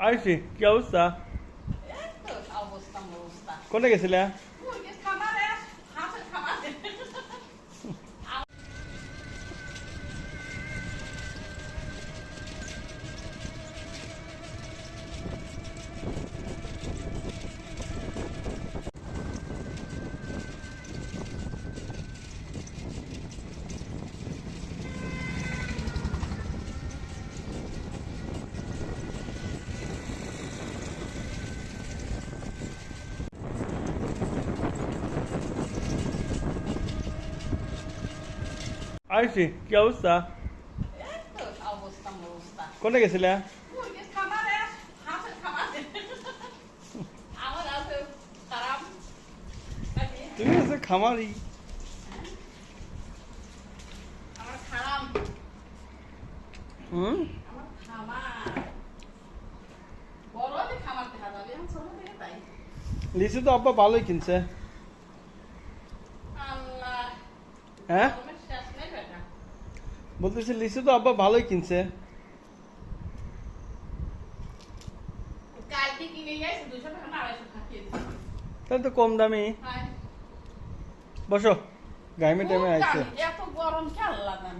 আইসি কি অবস্থা? কোথায় গেছিলে? আইসি কি অবস্থা? কোথায় গেছিলে? তুমি আছে খামারি। লিচু তো আব্বা ভালোই কিনছে। হ্যাঁ বলতেছি লিচু তো আব্বা ভালোই কিনছে। তাহলে তো কম দামি। বসো গাইমে টাইমে আইছে। এত গরম খেয়াল লাগে।